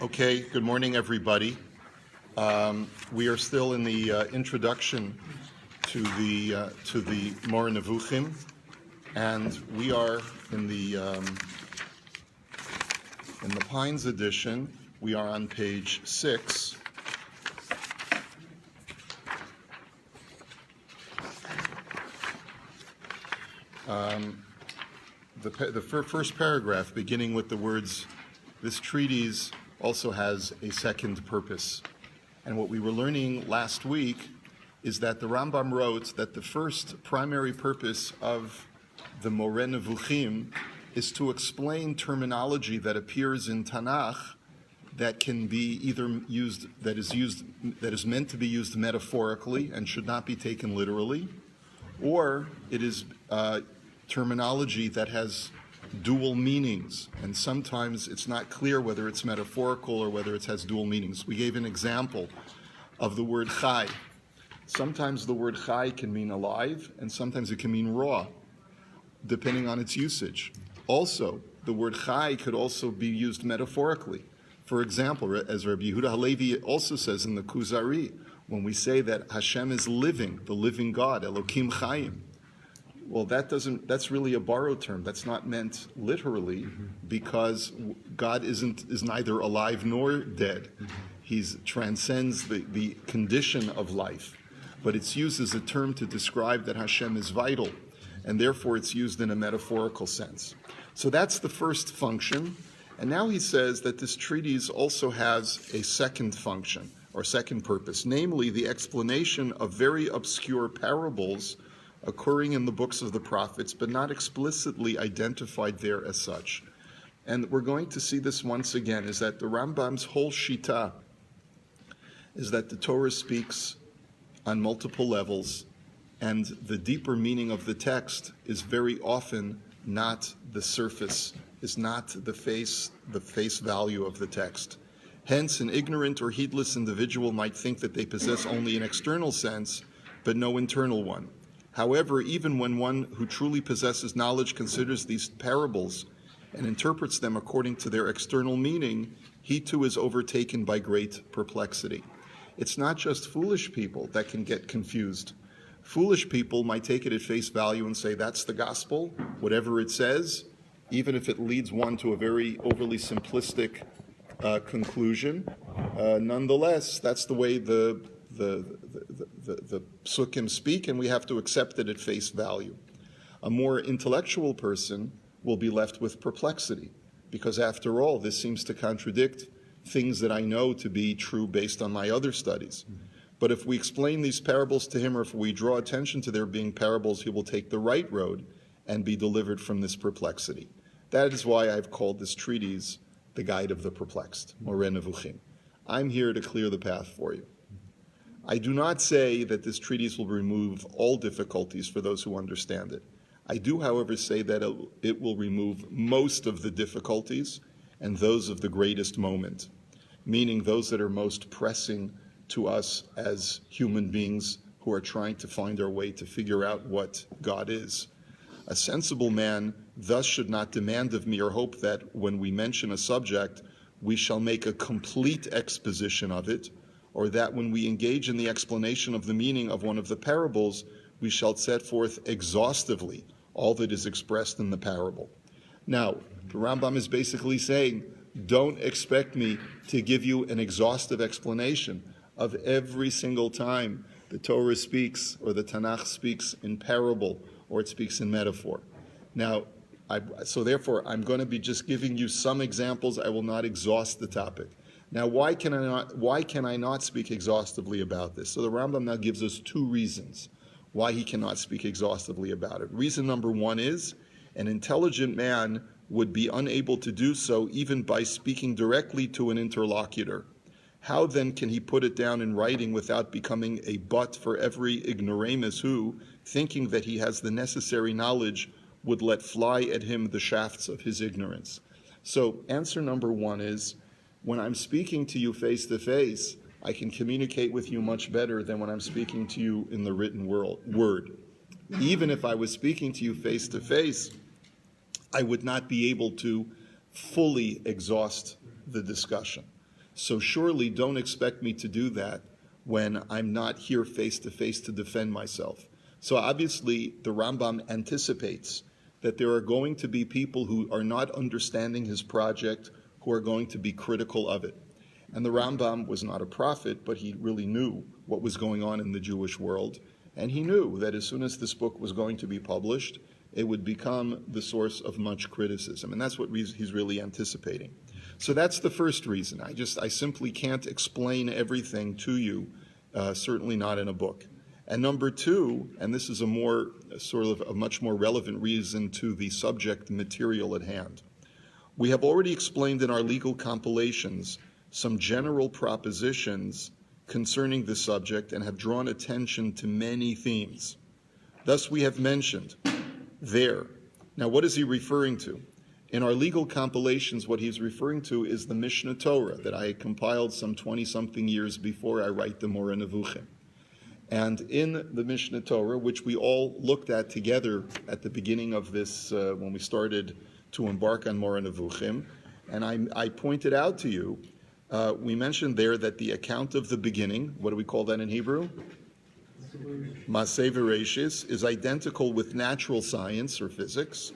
Okay, good morning, everybody. We are still in the introduction to the Moreh Nevukhim, and we are in the Pines edition. We are on page 6. The first paragraph, beginning with the words, "This treatise also has a second purpose." And what we were learning last week is that the Rambam wrote that the first primary purpose of the Moreh Nevukhim is to explain terminology that appears in Tanakh that can be either used, that is meant to be used metaphorically and should not be taken literally, or it is terminology that has dual meanings, and sometimes it's not clear whether it's metaphorical or whether it has dual meanings. We gave an example of the word chai. Sometimes the word chai can mean alive, and sometimes it can mean raw, depending on its usage. Also, the word chai could also be used metaphorically. For example, as Rabbi Yehuda Halevi also says in the Kuzari, when we say that Hashem is living, the living God, Elokim Chaim, well, that's really a borrowed term. That's not meant literally, because God is neither alive nor dead. He transcends the condition of life. But it's used as a term to describe that Hashem is vital, and therefore it's used in a metaphorical sense. So that's the first function. And now he says that this treatise also has a second function, or second purpose, namely the explanation of very obscure parables occurring in the books of the prophets, but not explicitly identified there as such. And we're going to see this once again, is that the Rambam's whole shita is that the Torah speaks on multiple levels, and the deeper meaning of the text is very often not the surface, is not the face value of the text. Hence, an ignorant or heedless individual might think that they possess only an external sense, but no internal one. However, even when one who truly possesses knowledge considers these parables and interprets them according to their external meaning, he too is overtaken by great perplexity. It's not just foolish people that can get confused. Foolish people might take it at face value and say, that's the gospel, whatever it says, even if it leads one to a very overly simplistic conclusion. Nonetheless, that's the way the psukim speak, and we have to accept it at face value. A more intellectual person will be left with perplexity, because after all, this seems to contradict things that I know to be true based on my other studies. But if we explain these parables to him, or if we draw attention to their being parables, he will take the right road and be delivered from this perplexity. That is why I've called this treatise the Guide of the Perplexed, Moreh Nevukhim. I'm here to clear the path for you. I do not say that this treatise will remove all difficulties for those who understand it. I do, however, say that it will remove most of the difficulties and those of the greatest moment, meaning those that are most pressing to us as human beings who are trying to find our way to figure out what God is. A sensible man thus should not demand of me or hope that when we mention a subject, we shall make a complete exposition of it, or that when we engage in the explanation of the meaning of one of the parables, we shall set forth exhaustively all that is expressed in the parable. Now, the Rambam is basically saying, don't expect me to give you an exhaustive explanation of every single time the Torah speaks, or the Tanakh speaks in parable, or it speaks in metaphor. Now, therefore, I'm going to be just giving you some examples. I will not exhaust the topic. Now, why can I not speak exhaustively about this? So the Rambam now gives us two reasons why he cannot speak exhaustively about it. Reason number one is, an intelligent man would be unable to do so even by speaking directly to an interlocutor. How then can he put it down in writing without becoming a butt for every ignoramus who, thinking that he has the necessary knowledge, would let fly at him the shafts of his ignorance? So answer number one is, when I'm speaking to you face to face, I can communicate with you much better than when I'm speaking to you in the written word. Even if I was speaking to you face to face, I would not be able to fully exhaust the discussion. So surely don't expect me to do that when I'm not here face to face to defend myself. So obviously the Rambam anticipates that there are going to be people who are not understanding his project, who are going to be critical of it. And the Rambam was not a prophet, but he really knew what was going on in the Jewish world. And he knew that as soon as this book was going to be published, it would become the source of much criticism. And that's what he's really anticipating. So that's the first reason. I simply can't explain everything to you, certainly not in a book. And number two, and this is a much more relevant reason to the subject material at hand. We have already explained in our legal compilations some general propositions concerning this subject and have drawn attention to many themes. Thus we have mentioned there. Now what is he referring to? In our legal compilations, what he's referring to is the Mishnah Torah that I had compiled some 20-something years before I write the Moreh Nevukhim. And in the Mishnah Torah, which we all looked at together at the beginning of this, when we started to embark on Moreh Nevukhim, and I pointed out to you, we mentioned there that the account of the beginning, what do we call that in Hebrew? Maseh Bereshis, is identical with natural science or physics,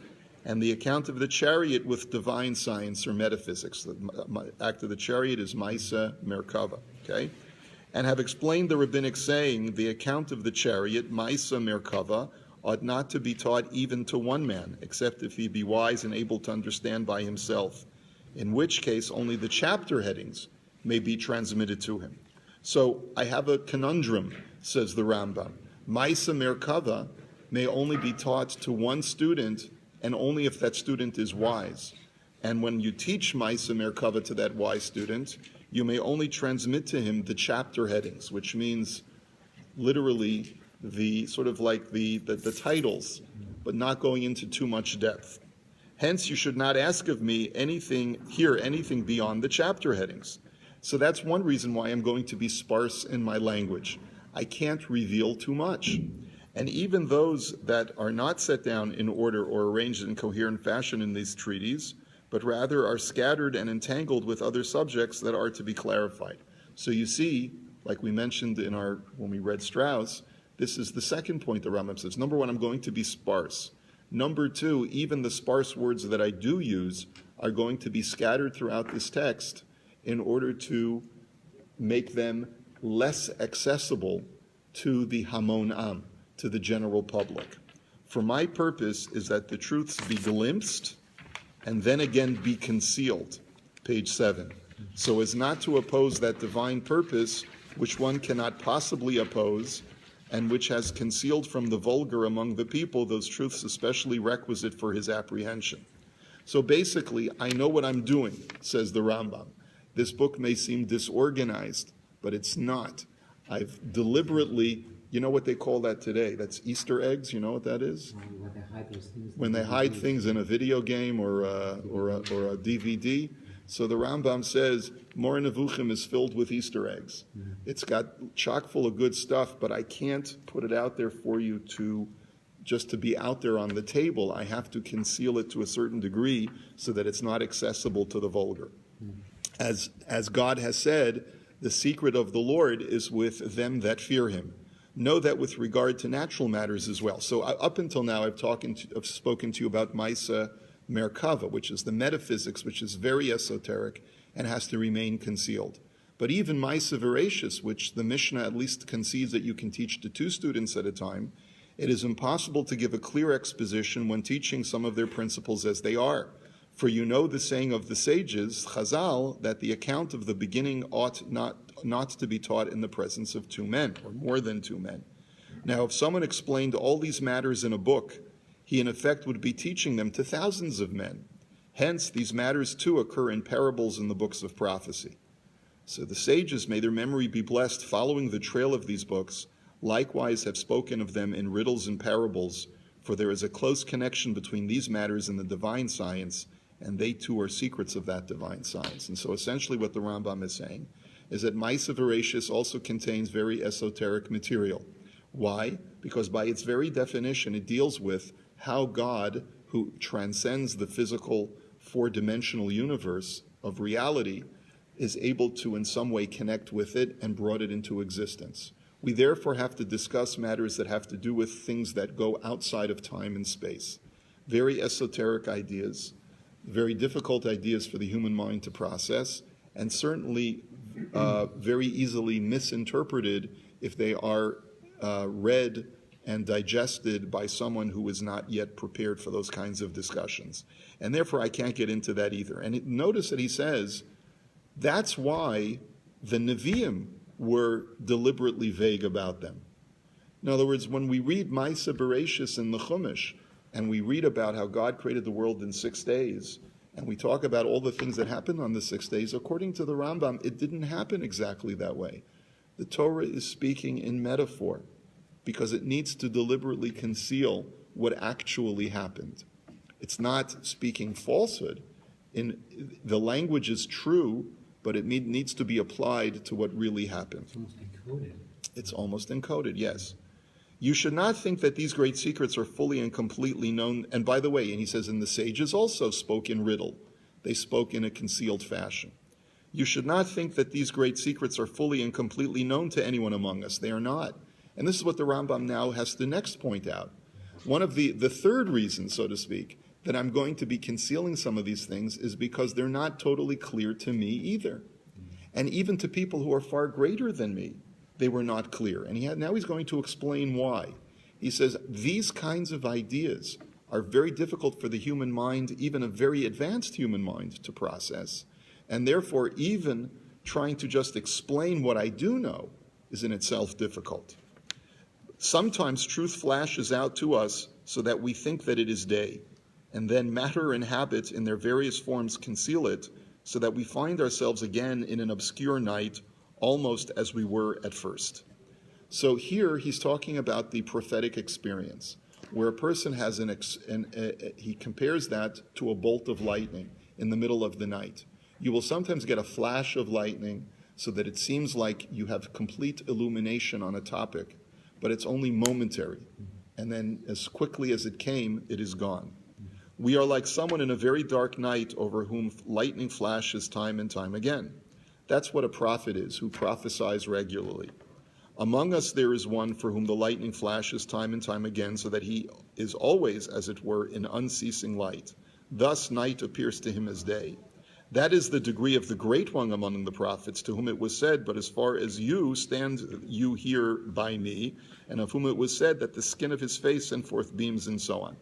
and the account of the chariot with divine science or metaphysics. The act of the chariot is Maisa Merkava, okay? And have explained the rabbinic saying, the account of the chariot, Maisa Merkava, ought not to be taught even to one man, except if he be wise and able to understand by himself, in which case only the chapter headings may be transmitted to him. So I have a conundrum, says the Rambam. Maisa Merkava may only be taught to one student, and only if that student is wise. And when you teach Maisa Merkava to that wise student, you may only transmit to him the chapter headings, which means literally the sort of like the titles, but not going into too much depth. Hence, you should not ask of me anything beyond the chapter headings. So that's one reason why I'm going to be sparse in my language. I can't reveal too much. And even those that are not set down in order or arranged in coherent fashion in these treaties, but rather are scattered and entangled with other subjects that are to be clarified. So you see, like we mentioned when we read Strauss, this is the second point the Rambam says. Number one, I'm going to be sparse. Number two, even the sparse words that I do use are going to be scattered throughout this text in order to make them less accessible to the Hamon Am, to the general public. For my purpose is that the truths be glimpsed and then again be concealed, page 7, so as not to oppose that divine purpose which one cannot possibly oppose and which has concealed from the vulgar among the people those truths especially requisite for his apprehension. So basically, I know what I'm doing, says the Rambam. This book may seem disorganized, but it's not. I've deliberately, you know what they call that today? That's Easter eggs, you know what that is? When they hide things in a video game or a DVD. So the Rambam says, Moreh Nevukhim is filled with Easter eggs. It's got chock full of good stuff, but I can't put it out there for you just to be out there on the table. I have to conceal it to a certain degree so that it's not accessible to the vulgar. As God has said, the secret of the Lord is with them that fear him. Know that with regard to natural matters as well. So up until now, I've spoken to you about Maisa Merkava, which is the metaphysics, which is very esoteric and has to remain concealed. But even Maisa Bereshis, which the Mishnah at least concedes that you can teach to 2 students at a time, it is impossible to give a clear exposition when teaching some of their principles as they are. For you know the saying of the sages, Chazal, that the account of the beginning ought not to be taught in the presence of 2 men, or more than 2 men. Now, if someone explained all these matters in a book, he in effect would be teaching them to thousands of men. Hence, these matters too occur in parables in the books of prophecy. So the sages, may their memory be blessed, following the trail of these books, likewise have spoken of them in riddles and parables, for there is a close connection between these matters and the divine science, and they too are secrets of that divine science. And so essentially what the Rambam is saying is that Maisa Bereshis also contains very esoteric material. Why? Because by its very definition, it deals with how God, who transcends the physical 4-dimensional universe of reality, is able to in some way connect with it and brought it into existence. We therefore have to discuss matters that have to do with things that go outside of time and space. Very esoteric ideas, very difficult ideas for the human mind to process, and certainly very easily misinterpreted if they are read and digested by someone who is not yet prepared for those kinds of discussions. And therefore, I can't get into that either. And notice that he says, that's why the Nevukhim were deliberately vague about them. In other words, when we read Ma'aseh Bereshis in the Chumash, and we read about how God created the world in 6 days, and we talk about all the things that happened on the 6 days, according to the Rambam, it didn't happen exactly that way. The Torah is speaking in metaphor, because it needs to deliberately conceal what actually happened. It's not speaking falsehood. The language is true, but it needs to be applied to what really happened. It's almost encoded. It's almost encoded, yes. You should not think that these great secrets are fully and completely known. And by the way, and he says, and the sages also spoke in riddle. They spoke in a concealed fashion. You should not think that these great secrets are fully and completely known to anyone among us. They are not. And this is what the Rambam now has to next point out. One of the third reason, so to speak, that I'm going to be concealing some of these things is because they're not totally clear to me either. And even to people who are far greater than me, they were not clear. And now he's going to explain why. He says, these kinds of ideas are very difficult for the human mind, even a very advanced human mind, to process. And therefore, even trying to just explain what I do know is in itself difficult. Sometimes truth flashes out to us so that we think that it is day, and then matter and habit in their various forms conceal it, so that we find ourselves again in an obscure night, almost as we were at first. So here he's talking about the prophetic experience, where a person has he compares that to a bolt of lightning in the middle of the night. You will sometimes get a flash of lightning so that it seems like you have complete illumination on a topic, but it's only momentary. And then as quickly as it came, it is gone. We are like someone in a very dark night over whom lightning flashes time and time again. That's what a prophet is, who prophesies regularly. Among us there is one for whom the lightning flashes time and time again, so that he is always, as it were, in unceasing light. Thus night appears to him as day. That is the degree of the great one among the prophets, to whom it was said, but as far as you stand you here by me, and of whom it was said that the skin of his face sent forth beams, and so on.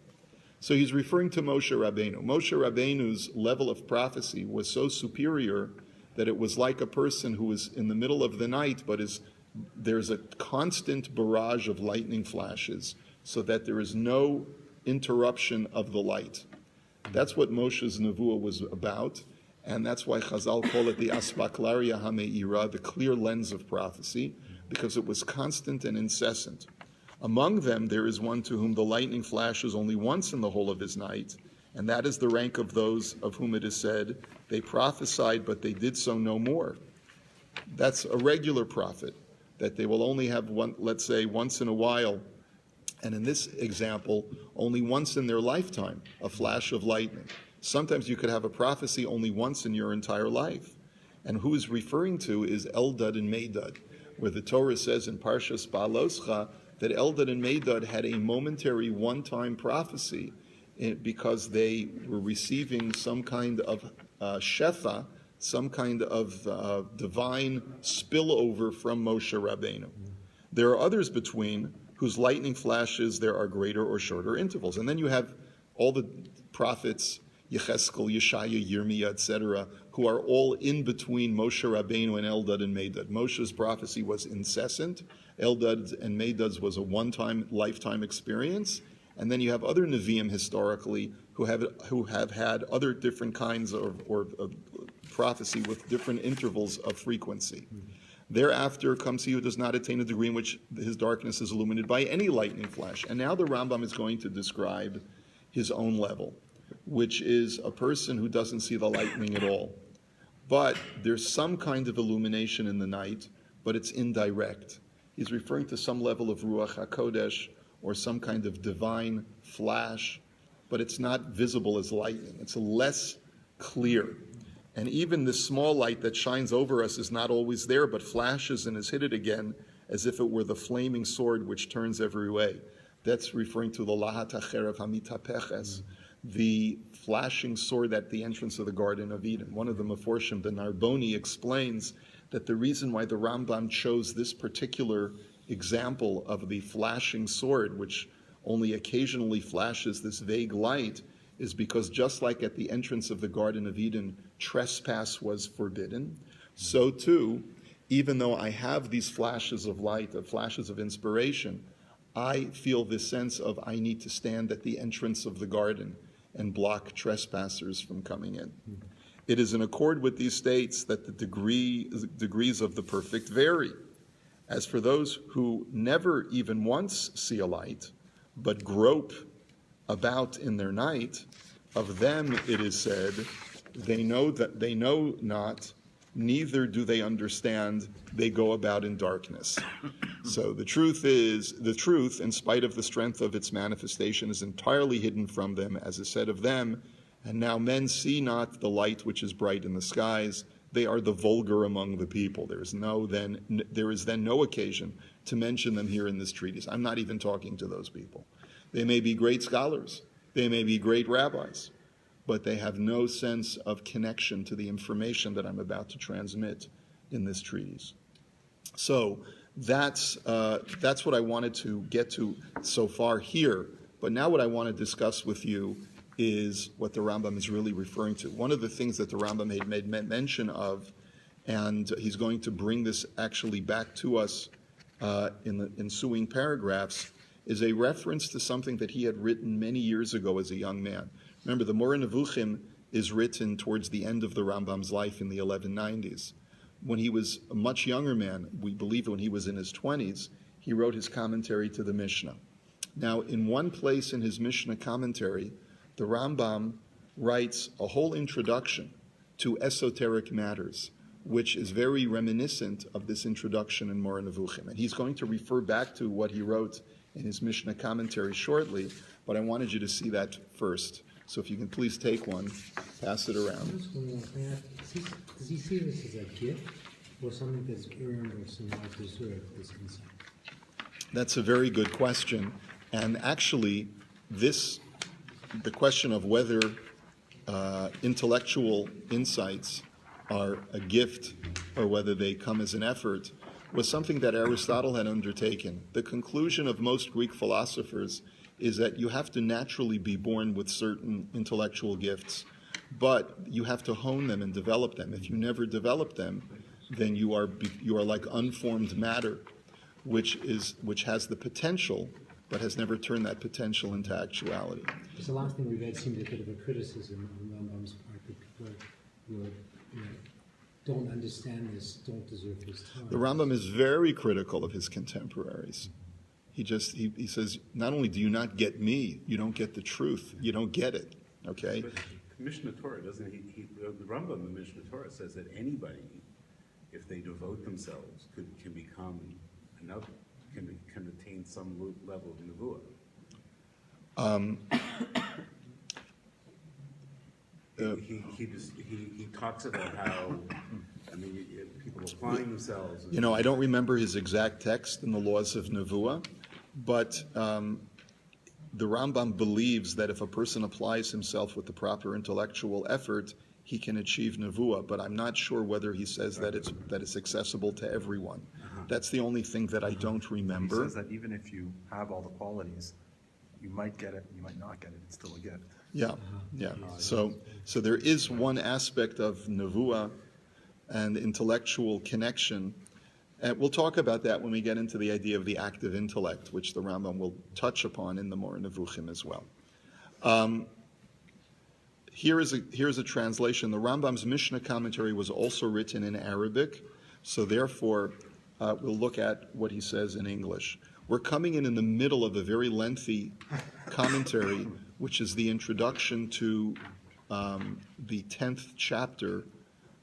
So he's referring to Moshe Rabbeinu. Moshe Rabbeinu's level of prophecy was so superior that it was like a person who is in the middle of the night, but there's a constant barrage of lightning flashes, so that there is no interruption of the light. That's what Moshe's Nevuah was about. And that's why Chazal call it the Aspaklaria HaMe'ira, the clear lens of prophecy, because it was constant and incessant. Among them, there is one to whom the lightning flashes only once in the whole of his night, and that is the rank of those of whom it is said, they prophesied, but they did so no more. That's a regular prophet, that they will only have one, let's say, once in a while, and in this example, only once in their lifetime, a flash of lightning. Sometimes you could have a prophecy only once in your entire life. And who is referring to is Eldad and Medad, where the Torah says in Parshas Ba'aloscha that Eldad and Medad had a momentary one-time prophecy because they were receiving some kind of shefa, some kind of divine spillover from Moshe Rabbeinu. There are others between whose lightning flashes there are greater or shorter intervals. And then you have all the prophets, Yecheskel, Yeshaya, Yirmiyah, etc., who are all in between Moshe Rabbeinu and Eldad and Medad. Moshe's prophecy was incessant. Eldad's and Medad's was a one-time, lifetime experience. And then you have other Nevi'im historically who have had other different kinds of prophecy with different intervals of frequency. Thereafter comes he who does not attain a degree in which his darkness is illuminated by any lightning flash. And now the Rambam is going to describe his own level, which is a person who doesn't see the lightning at all. But there's some kind of illumination in the night, but it's indirect. He's referring to some level of Ruach HaKodesh or some kind of divine flash, but it's not visible as lightning. It's less clear. And even this small light that shines over us is not always there, but flashes and is hidden again, as if it were the flaming sword which turns every way. That's referring to the lahat hacherev hamitapeches, the flashing sword at the entrance of the Garden of Eden. One of the Meforshim, the Narboni, explains that the reason why the Rambam chose this particular example of the flashing sword, which only occasionally flashes this vague light, is because just like at the entrance of the Garden of Eden, trespass was forbidden, so too, even though I have these flashes of light, flashes of inspiration, I feel this sense of I need to stand at the entrance of the garden and block trespassers from coming in. It is in accord with these states that the degrees of the perfect vary. As for those who never even once see a light, but grope about in their night, of them it is said, they know not, neither do they understand, they go about in darkness. So the truth, in spite of the strength of its manifestation, is entirely hidden from them, as is said of them, and now men see not the light which is bright in the skies. They are the vulgar among the people. There is then no occasion to mention them here in this treatise. I'm not even talking to those people. They may be great scholars. They may be great rabbis, but they have no sense of connection to the information that I'm about to transmit in this treatise. So that's what I wanted to get to so far here. But now what I want to discuss with you is what the Rambam is really referring to. One of the things that the Rambam had made mention of, and he's going to bring this actually back to us in the ensuing paragraphs, is a reference to something that he had written many years ago as a young man. Remember, the Moreh Nevukhim is written towards the end of the Rambam's life in the 1190s. When he was a much younger man, we believe when he was in his 20s, he wrote his commentary to the Mishnah. Now, in one place in his Mishnah commentary, the Rambam writes a whole introduction to esoteric matters, which is very reminiscent of this introduction in Moreh Nevukhim. And he's going to refer back to what he wrote in his Mishnah commentary shortly, but I wanted you to see that first. So if you can please take one, pass it around. Does he see this as a gift or something that's earned or somehow deserved, this insight? That's a very good question. And actually, the question of whether intellectual insights are a gift or whether they come as an effort was something that Aristotle had undertaken. The conclusion of most Greek philosophers is that you have to naturally be born with certain intellectual gifts, but you have to hone them and develop them. If you never develop them, then you are like unformed matter, which has the potential, but has never turned that potential into actuality. Because the last thing we read seemed a bit of a criticism on Rambam's part that people who don't understand this, don't deserve his time. The Rambam is very critical of his contemporaries. He says, not only do you not get me, you don't get the truth. You don't get it, okay? But Mishnah Torah, doesn't he? The Rambam in Mishnah Torah says that anybody, if they devote themselves, can become another, can attain some level of nevuah. He talks about how, people applying themselves. I don't remember his exact text in the laws of nevuah, but the Rambam believes that if a person applies himself with the proper intellectual effort, he can achieve nevuah. But I'm not sure whether he says that it's accessible to everyone. That's the only thing that I don't remember. He says that even if you have all the qualities, you might get it, you might not get it. It's still a gift. Yeah. So there is one aspect of nevuah and intellectual connection. And we'll talk about that when we get into the idea of the active intellect, which the Rambam will touch upon in the Moreh Nevukhim as well. Here is a translation. The Rambam's Mishnah commentary was also written in Arabic, so therefore we'll look at what he says in English. We're coming in the middle of a very lengthy commentary, which is the introduction to the 10th chapter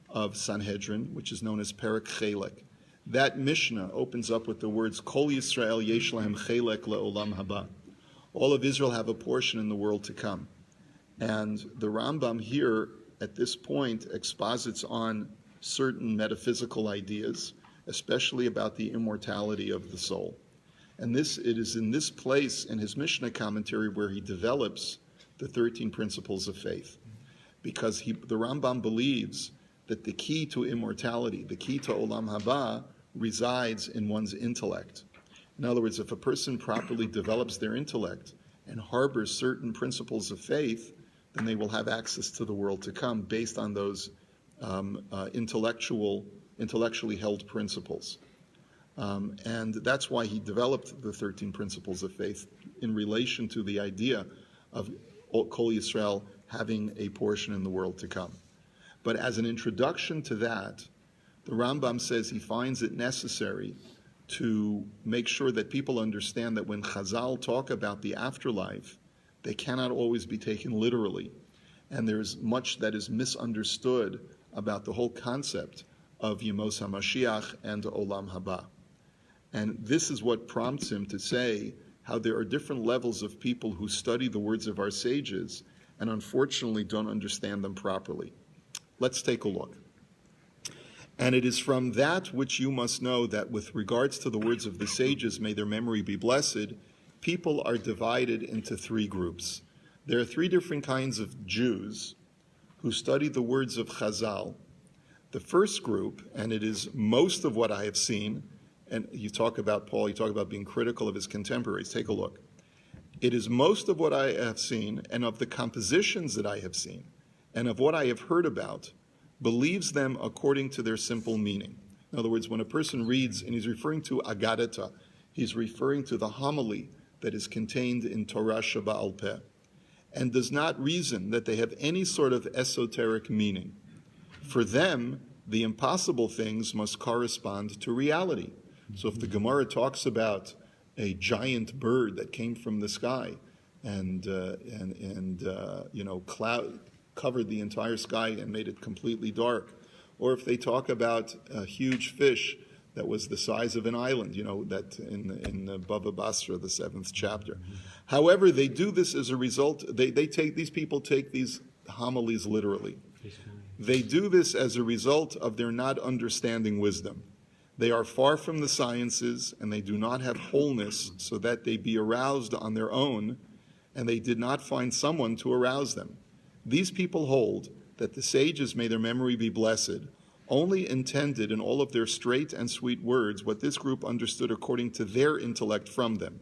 of Sanhedrin, which is known as Perek Chelek. That Mishnah opens up with the words, Kol Yisrael yesh lahem chelek le'olam haba. All of Israel have a portion in the world to come. And the Rambam here at this point, exposits on certain metaphysical ideas, especially about the immortality of the soul. And it is in this place in his Mishnah commentary where he develops the 13 principles of faith. Because the Rambam believes that the key to immortality, the key to Olam Haba, resides in one's intellect. In other words, if a person properly develops their intellect and harbors certain principles of faith, then they will have access to the world to come based on those intellectually held principles. And that's why he developed the 13 principles of faith in relation to the idea of Kol Yisrael having a portion in the world to come. But as an introduction to that, the Rambam says he finds it necessary to make sure that people understand that when Chazal talk about the afterlife, they cannot always be taken literally. And there's much that is misunderstood about the whole concept of Yemos HaMashiach and Olam Haba. And this is what prompts him to say how there are different levels of people who study the words of our sages and unfortunately don't understand them properly. Let's take a look. And it is from that which you must know that with regards to the words of the sages, may their memory be blessed, people are divided into three groups. There are three different kinds of Jews who study the words of Chazal. The first group, and it is most of what I have seen, and you talk about Paul, you talk about being critical of his contemporaries. Take a look. It is most of what I have seen, and of the compositions that I have seen, and of what I have heard about, believes them according to their simple meaning. In other words, when a person reads, and he's referring to Agadata, he's referring to the homily that is contained in Torah Sheba'al Peh, and does not reason that they have any sort of esoteric meaning. For them, the impossible things must correspond to reality. So if the Gemara talks about a giant bird that came from the sky and cloud covered the entire sky and made it completely dark, or if they talk about a huge fish that was the size of an island, that in Bava Basra, the 7th chapter. However, they do this as a result. These people take these homilies literally. They do this as a result of their not understanding wisdom. They are far from the sciences, and they do not have wholeness so that they be aroused on their own, and they did not find someone to arouse them. These people hold that the sages, may their memory be blessed, only intended in all of their straight and sweet words what this group understood according to their intellect from them,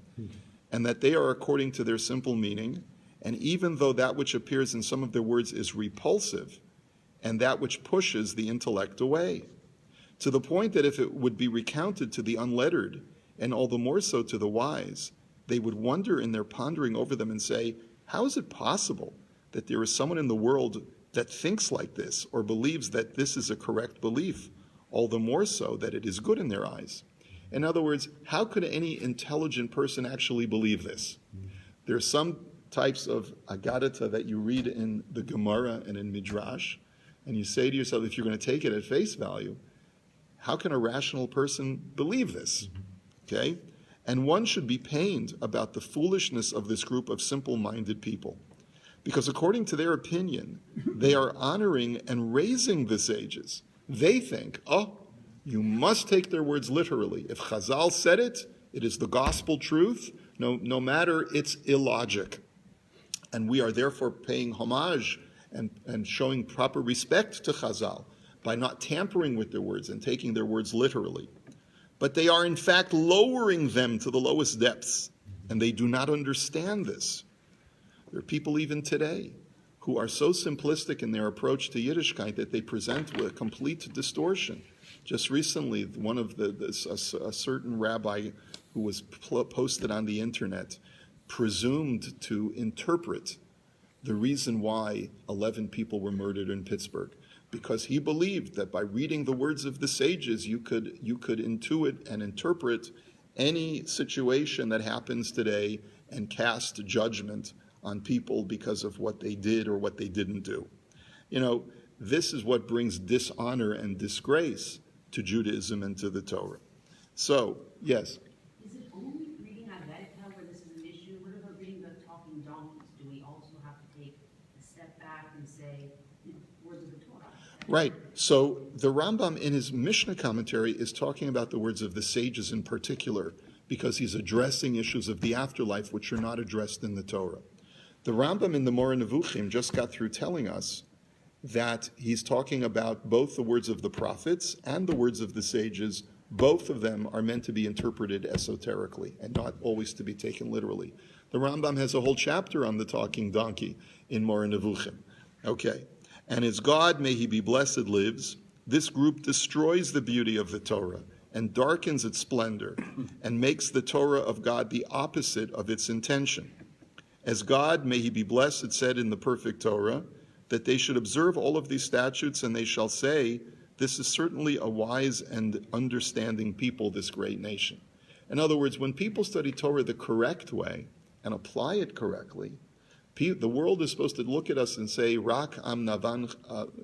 and that they are according to their simple meaning, and even though that which appears in some of their words is repulsive, and that which pushes the intellect away, to the point that if it would be recounted to the unlettered, and all the more so to the wise, they would wonder in their pondering over them and say, how is it possible that there is someone in the world that thinks like this or believes that this is a correct belief, all the more so that it is good in their eyes? In other words, how could any intelligent person actually believe this? There are some types of agadata that you read in the Gemara and in Midrash, and you say to yourself, if you're going to take it at face value, how can a rational person believe this? Okay? And one should be pained about the foolishness of this group of simple-minded people. Because according to their opinion, they are honoring and raising the sages. They think, you must take their words literally. If Chazal said it, it is the gospel truth, no matter its illogic. And we are therefore paying homage and showing proper respect to Chazal by not tampering with their words and taking their words literally. But they are in fact lowering them to the lowest depths, and they do not understand this. There are people even today who are so simplistic in their approach to Yiddishkeit that they present with a complete distortion. Just recently, one of a certain rabbi who was posted on the internet presumed to interpret the reason why 11 people were murdered in Pittsburgh, because he believed that by reading the words of the sages, you could intuit and interpret any situation that happens today and cast judgment on people because of what they did or what they didn't do. This is what brings dishonor and disgrace to Judaism and to the Torah. So, yes? Is it only reading Agadita where this is an issue? What about reading the talking donkeys? Do we also have to take a step back and say, we're Right. So the Rambam in his Mishnah commentary is talking about the words of the sages in particular because he's addressing issues of the afterlife which are not addressed in the Torah. The Rambam in the Moreh Nevukhim just got through telling us that he's talking about both the words of the prophets and the words of the sages. Both of them are meant to be interpreted esoterically and not always to be taken literally. The Rambam has a whole chapter on the talking donkey in Moreh Nevukhim. Okay. And as God, may he be blessed, lives, this group destroys the beauty of the Torah and darkens its splendor and makes the Torah of God the opposite of its intention. As God, may he be blessed, said in the perfect Torah, that they should observe all of these statutes and they shall say, this is certainly a wise and understanding people, this great nation. In other words, when people study Torah the correct way and apply it correctly, the world is supposed to look at us and say, Rak am navon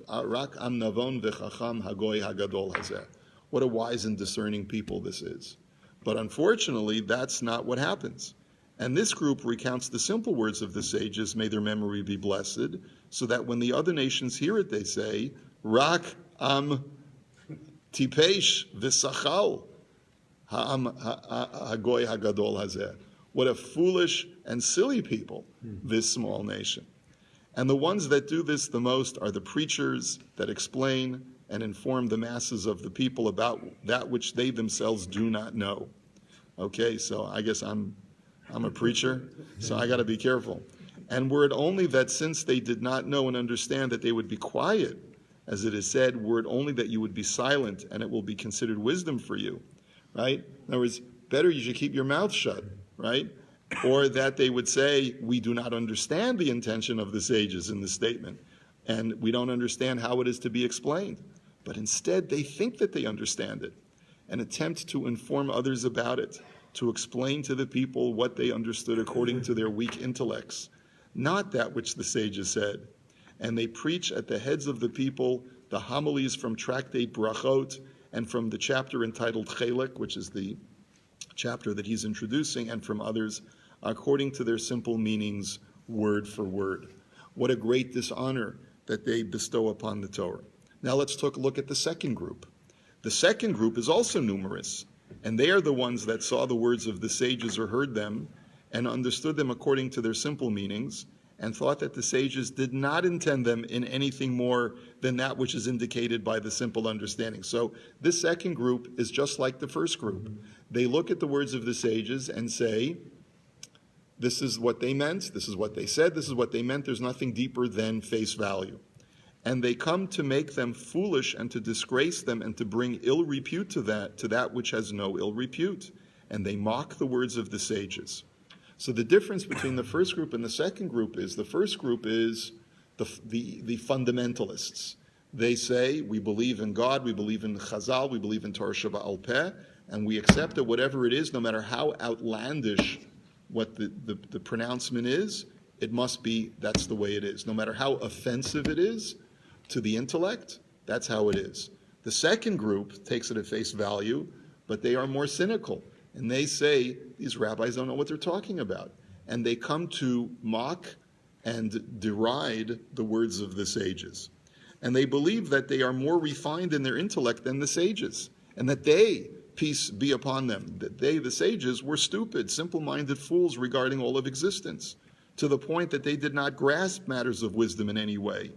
v'chacham hagoy hagadol hazeh. What a wise and discerning people this is. But unfortunately, that's not what happens. And this group recounts the simple words of the sages, may their memory be blessed, so that when the other nations hear it, they say, Rak am tipesh v'sachal ha'am hagoy hagadol hazeh. What a foolish and silly people, this small nation. And the ones that do this the most are the preachers that explain and inform the masses of the people about that which they themselves do not know. Okay, so I guess I'm a preacher, so I got to be careful. And were it only that since they did not know and understand that they would be quiet, as it is said, were it only that you would be silent and it will be considered wisdom for you, right? In other words, better you should keep your mouth shut, right? Or that they would say, we do not understand the intention of the sages in this statement, and we don't understand how it is to be explained. But instead, they think that they understand it and attempt to inform others about it, to explain to the people what they understood according to their weak intellects, not that which the sages said. And they preach at the heads of the people the homilies from Tractate Brachot and from the chapter entitled Chelek, which is the chapter that he's introducing, and from others, according to their simple meanings, word for word. What a great dishonor that they bestow upon the Torah. Now let's take a look at the second group. The second group is also numerous, and they are the ones that saw the words of the sages or heard them and understood them according to their simple meanings, and thought that the sages did not intend them in anything more than that which is indicated by the simple understanding. So this second group is just like the first group. They look at the words of the sages and say, this is what they meant, this is what they said, this is what they meant, there's nothing deeper than face value. And they come to make them foolish and to disgrace them and to bring ill repute to that which has no ill repute. And they mock the words of the sages. So the difference between the first group and the second group is the first group is the fundamentalists. They say, we believe in God, we believe in Chazal, we believe in Torah Sheba'al Peh, and we accept that whatever it is, no matter how outlandish what the pronouncement is, it must be, that's the way it is. No matter how offensive it is to the intellect, that's how it is. The second group takes it at face value, but they are more cynical. And they say, these rabbis don't know what they're talking about. And they come to mock and deride the words of the sages. And they believe that they are more refined in their intellect than the sages. And that they, peace be upon them, that they, the sages, were stupid, simple-minded fools regarding all of existence, to the point that they did not grasp matters of wisdom in any way.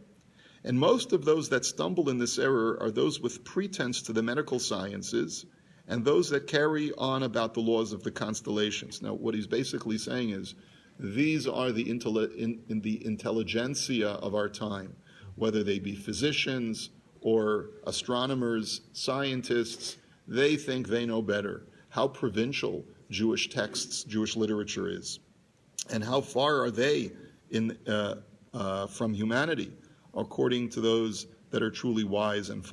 And most of those that stumble in this error are those with pretense to the medical sciences and those that carry on about the laws of the constellations. Now, what he's basically saying is, these are the intelligentsia of our time, whether they be physicians or astronomers, scientists. They think they know better how provincial Jewish texts, Jewish literature is, and how far are they from humanity, according to those that are truly wise and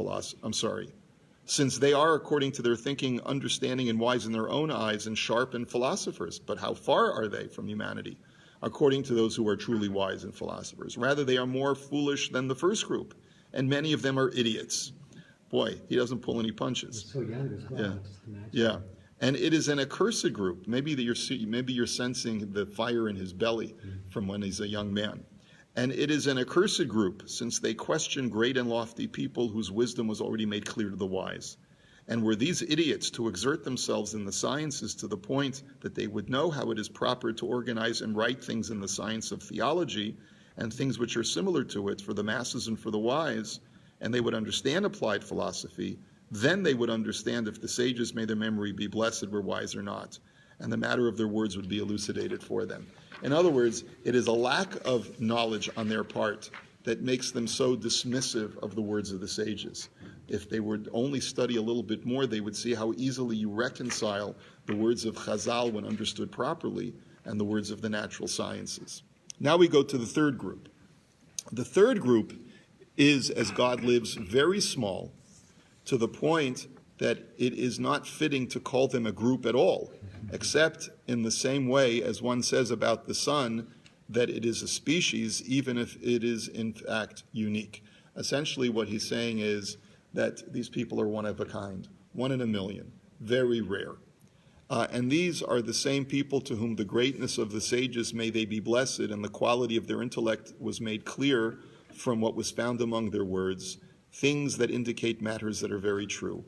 since they are, according to their thinking, understanding and wise in their own eyes and sharp and philosophers. But how far are they from humanity, according to those who are truly wise and philosophers? Rather, they are more foolish than the first group, and many of them are idiots. Boy, he doesn't pull any punches. So young as well. Yeah. Just imagine. Yeah. And it is an accursed group. Maybe you're sensing the fire in his belly from when he's a young man. And it is an accursed group, since they question great and lofty people whose wisdom was already made clear to the wise. And were these idiots to exert themselves in the sciences to the point that they would know how it is proper to organize and write things in the science of theology, and things which are similar to it for the masses and for the wise, and they would understand applied philosophy, then they would understand if the sages, may their memory be blessed, were wise or not, and the matter of their words would be elucidated for them. In other words, it is a lack of knowledge on their part that makes them so dismissive of the words of the sages. If they would only study a little bit more, they would see how easily you reconcile the words of Chazal when understood properly and the words of the natural sciences. Now we go to the third group. The third group is, as God lives, very small, to the point that it is not fitting to call them a group at all, except in the same way as one says about the sun that it is a species, even if it is in fact unique. Essentially what he's saying is that these people are one of a kind, 1 in a million, very rare. And these are the same people to whom the greatness of the sages, may they be blessed, and the quality of their intellect was made clear from what was found among their words, things that indicate matters that are very true.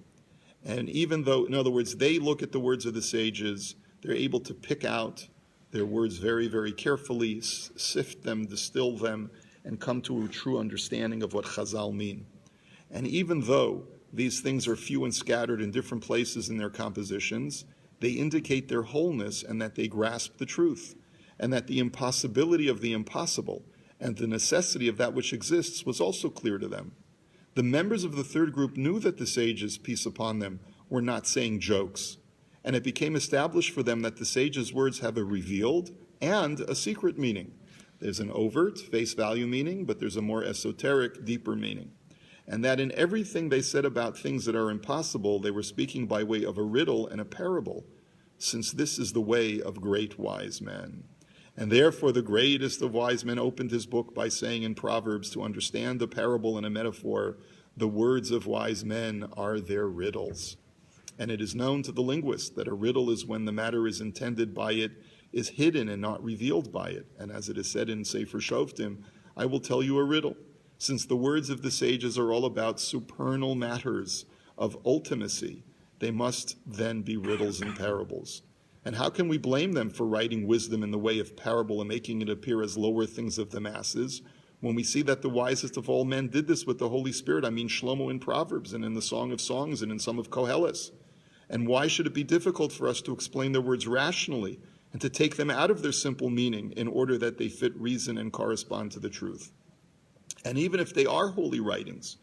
And even though, in other words, they look at the words of the sages, they're able to pick out their words very, very carefully, sift them, distill them, and come to a true understanding of what Chazal mean. And even though these things are few and scattered in different places in their compositions, they indicate their wholeness and that they grasp the truth, and that the impossibility of the impossible and the necessity of that which exists was also clear to them. The members of the third group knew that the sages, peace upon them, were not saying jokes, and it became established for them that the sages' words have a revealed and a secret meaning. There's an overt, face value meaning, but there's a more esoteric, deeper meaning. And that in everything they said about things that are impossible, they were speaking by way of a riddle and a parable, since this is the way of great wise men. And therefore the greatest of wise men opened his book by saying in Proverbs, to understand a parable and a metaphor, the words of wise men are their riddles. And it is known to the linguist that a riddle is when the matter is intended by it is hidden and not revealed by it. And as it is said in Sefer Shoftim, I will tell you a riddle. Since the words of the sages are all about supernal matters of ultimacy, they must then be riddles and parables. And how can we blame them for writing wisdom in the way of parable and making it appear as lower things of the masses, when we see that the wisest of all men did this with the Holy Spirit? I mean, Shlomo in Proverbs and in the Song of Songs and in some of Koheles. And why should it be difficult for us to explain their words rationally and to take them out of their simple meaning in order that they fit reason and correspond to the truth? And even if they are holy writings,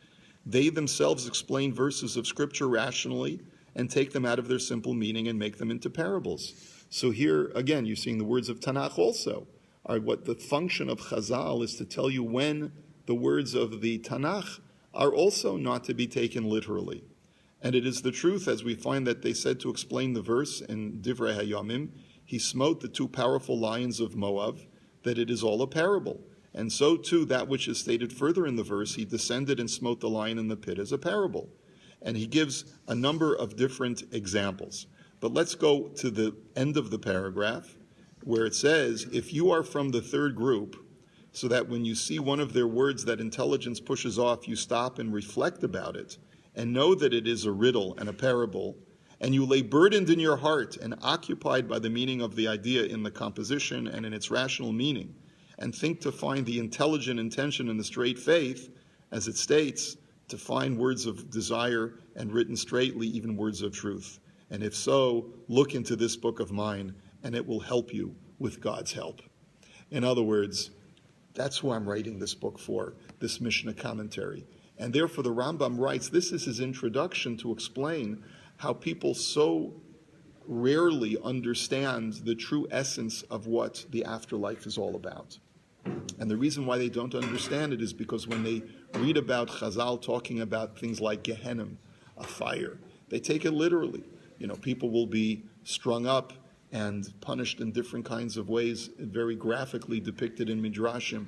they themselves explain verses of Scripture rationally and take them out of their simple meaning and make them into parables. So here, again, you're seeing the words of Tanakh also are what the function of Chazal is to tell you when the words of the Tanakh are also not to be taken literally. And it is the truth, as we find that they said to explain the verse in Divrei Hayamim, he smote the 2 powerful lions of Moab, that it is all a parable. And so too, that which is stated further in the verse, he descended and smote the lion in the pit, as a parable. And he gives a number of different examples. But let's go to the end of the paragraph, where it says, if you are from the third group, so that when you see one of their words that intelligence pushes off, you stop and reflect about it, and know that it is a riddle and a parable, and you lay burdened in your heart and occupied by the meaning of the idea in the composition and in its rational meaning, and think to find the intelligent intention in the straight faith, as it states, to find words of desire and written straightly, even words of truth. And if so, look into this book of mine, and it will help you with God's help. In other words, that's who I'm writing this book for, this Mishnah commentary. And therefore the Rambam writes, this is his introduction to explain how people so rarely understand the true essence of what the afterlife is all about. And the reason why they don't understand it is because when they read about Chazal talking about things like Gehenna, a fire, they take it literally. People will be strung up and punished in different kinds of ways, very graphically depicted in Midrashim.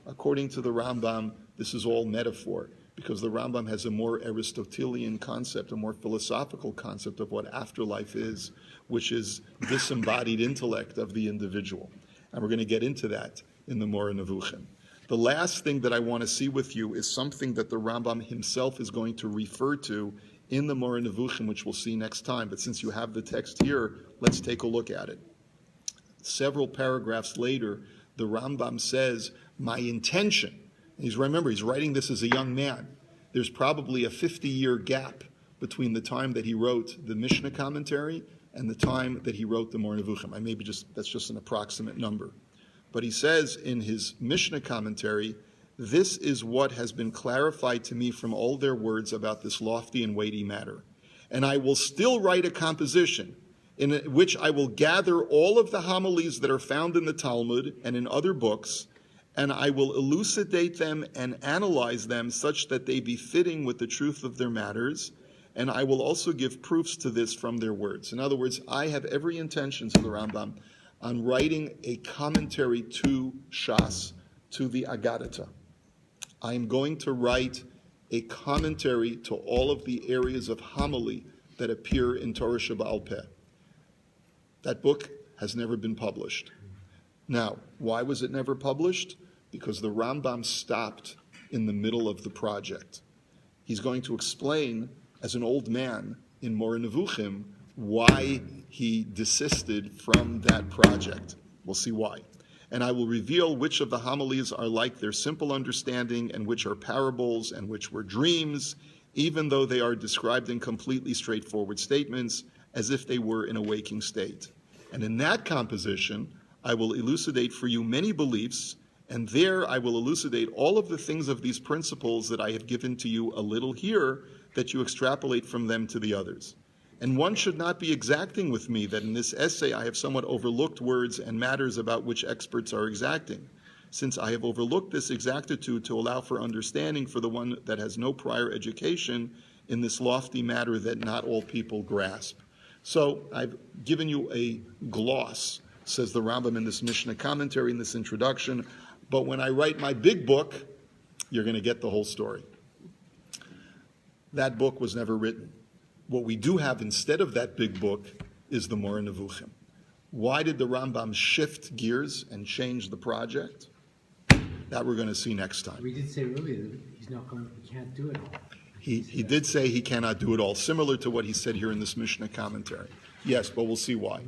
According to the Rambam, this is all metaphor, because the Rambam has a more Aristotelian concept, a more philosophical concept of what afterlife is, which is disembodied intellect of the individual. And we're going to get into that in the Moreh Nevukhim. The last thing that I want to see with you is something that the Rambam himself is going to refer to in the Moreh Nevukhim, which we'll see next time. But since you have the text here, let's take a look at it. Several paragraphs later, the Rambam says, my intention, remember, he's writing this as a young man. There's probably a 50-year gap between the time that he wrote the Mishnah commentary and the time that he wrote the Moreh Nevukhim. That's just an approximate number. But he says in his Mishnah commentary, this is what has been clarified to me from all their words about this lofty and weighty matter. And I will still write a composition in which I will gather all of the homilies that are found in the Talmud and in other books, and I will elucidate them and analyze them such that they be fitting with the truth of their matters, and I will also give proofs to this from their words. In other words, I have every intention, to the Rambam, on writing a commentary to Shas, to the Agadata. I am going to write a commentary to all of the areas of homily that appear in Torah Shebaal Peh. That book has never been published. Now, why was it never published? Because the Rambam stopped in the middle of the project. He's going to explain, as an old man in Moreh Nevukhim, why he desisted from that project. We'll see why. And I will reveal which of the homilies are like their simple understanding and which are parables and which were dreams, even though they are described in completely straightforward statements, as if they were in a waking state. And in that composition, I will elucidate for you many beliefs, and there I will elucidate all of the things of these principles that I have given to you a little here, that you extrapolate from them to the others. And one should not be exacting with me that in this essay I have somewhat overlooked words and matters about which experts are exacting, since I have overlooked this exactitude to allow for understanding for the one that has no prior education in this lofty matter that not all people grasp. So I've given you a gloss, says the Rambam in this Mishnah commentary, in this introduction, but when I write my big book, you're going to get the whole story. That book was never written. What we do have instead of that big book is the Moreh Nevukhim. Why did the Rambam shift gears and change the project? That we're going to see next time. We did say earlier that he can't do it all. He did say he cannot do it all, similar to what he said here in this Mishnah commentary. Yes, but we'll see why.